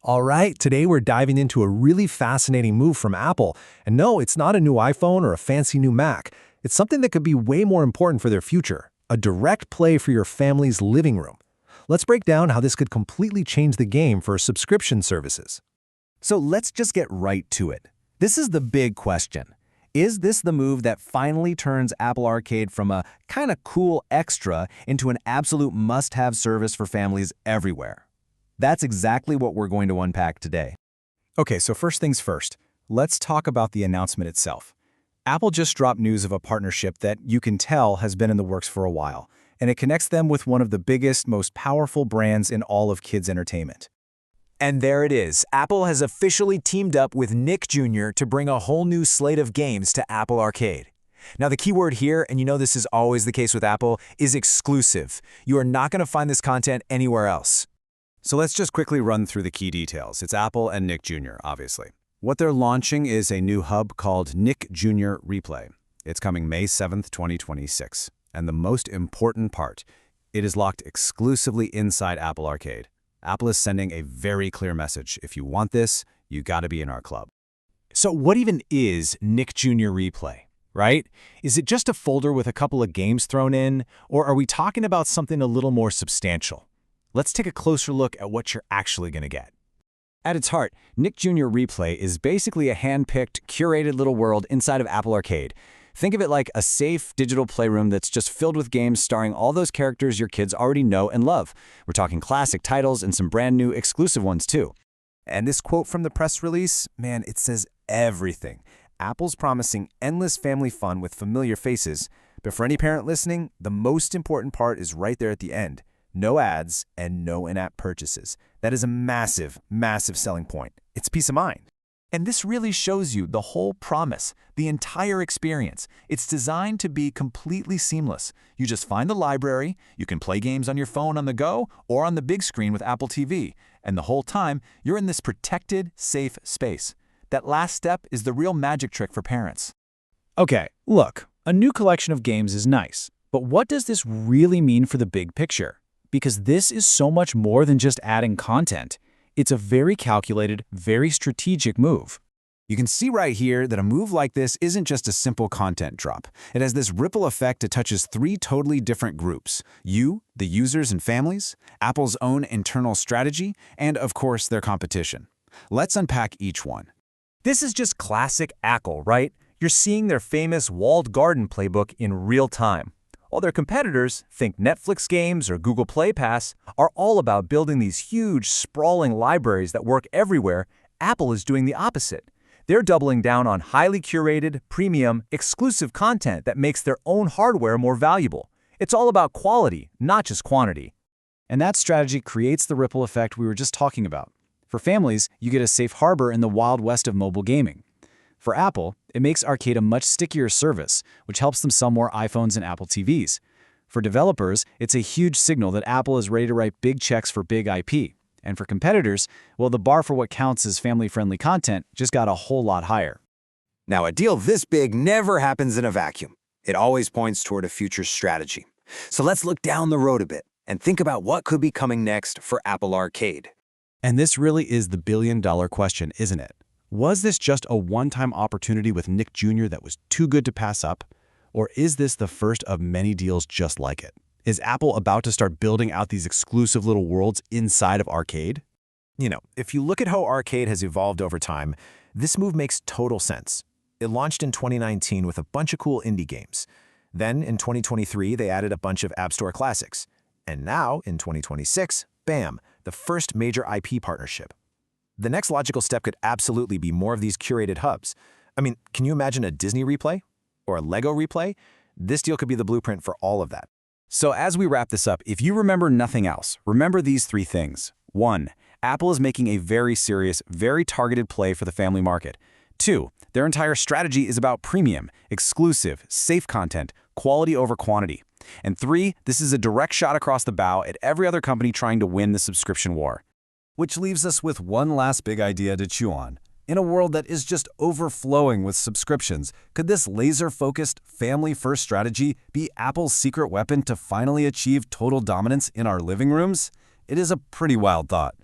All right, today we're diving into a really fascinating move from Apple. And no, it's not a new iPhone or a fancy new Mac. It's something that could be way more important for their future, a direct play for your family's living room. Let's break down how this could completely change the game for subscription services. So let's just get right to it. This is the big question. Is this the move that finally turns Apple Arcade from a kind of cool extra into an absolute must-have service for families everywhere? That's exactly what we're going to unpack today. Okay, so first things first, let's talk about the announcement itself. Apple just dropped news of a partnership that you can tell has been in the works for a while, and it connects them with one of the biggest, most powerful brands in all of kids' entertainment. And there it is. Apple has officially teamed up with Nick Jr. to bring a whole new slate of games to Apple Arcade. Now, the key word here, and you know this is always the case with Apple, is exclusive. You are not going to find this content anywhere else. So let's just quickly run through the key details. It's Apple and Nick Jr., obviously. What they're launching is a new hub called Nick Jr. Replay. It's coming May 7th, 2026. And the most important part, it is locked exclusively inside Apple Arcade. Apple is sending a very clear message. If you want this, you gotta be in our club. So what even is Nick Jr. Replay, right? Is it just a folder with a couple of games thrown in, or are we talking about something a little more substantial? Let's take a closer look at what you're actually gonna get. At its heart, Nick Jr. Replay is basically a hand-picked, curated little world inside of Apple Arcade. Think of it like a safe digital playroom that's just filled with games starring all those characters your kids already know and love. We're talking classic titles and some brand new exclusive ones too. And this quote from the press release, man, it says everything. Apple's promising endless family fun with familiar faces. But for any parent listening, the most important part is right there at the end. No ads and no in-app purchases. That is a massive, massive selling point. It's peace of mind. And this really shows you the whole promise, the entire experience. It's designed to be completely seamless. You just find the library, you can play games on your phone on the go or on the big screen with Apple TV. And the whole time, you're in this protected, safe space. That last step is the real magic trick for parents. Okay, look, a new collection of games is nice, but what does this really mean for the big picture? Because this is so much more than just adding content. It's a very calculated, very strategic move. You can see right here that a move like this isn't just a simple content drop. It has this ripple effect that touches three totally different groups: you, the users and families, Apple's own internal strategy, and of course their competition. Let's unpack each one. This is just classic Apple, right? You're seeing their famous walled garden playbook in real time. While their competitors, think Netflix games or Google Play Pass, are all about building these huge, sprawling libraries that work everywhere, Apple is doing the opposite. They're doubling down on highly curated, premium, exclusive content that makes their own hardware more valuable. It's all about quality, not just quantity. And that strategy creates the ripple effect we were just talking about. For families, you get a safe harbor in the wild west of mobile gaming. For Apple, it makes Arcade a much stickier service, which helps them sell more iPhones and Apple TVs. For developers, it's a huge signal that Apple is ready to write big checks for big IP. And for competitors, well, the bar for what counts as family-friendly content just got a whole lot higher. Now, a deal this big never happens in a vacuum. It always points toward a future strategy. So let's look down the road a bit and think about what could be coming next for Apple Arcade. And this really is the billion-dollar question, isn't it? Was this just a one-time opportunity with Nick Jr. that was too good to pass up? Or is this the first of many deals just like it? Is Apple about to start building out these exclusive little worlds inside of Arcade? You know, if you look at how Arcade has evolved over time, this move makes total sense. It launched in 2019 with a bunch of cool indie games. Then in 2023, they added a bunch of App Store classics. And now, in 2026, bam, the first major IP partnership. The next logical step could absolutely be more of these curated hubs. I mean, can you imagine a Disney replay? Or a Lego replay? This deal could be the blueprint for all of that. So as we wrap this up, if you remember nothing else, remember these three things. 1. Apple is making a very serious, very targeted play for the family market. 2. Their entire strategy is about premium, exclusive, safe content, quality over quantity. And 3. This is a direct shot across the bow at every other company trying to win the subscription war. Which leaves us with one last big idea to chew on. In a world that is just overflowing with subscriptions, could this laser-focused, family-first strategy be Apple's secret weapon to finally achieve total dominance in our living rooms? It is a pretty wild thought.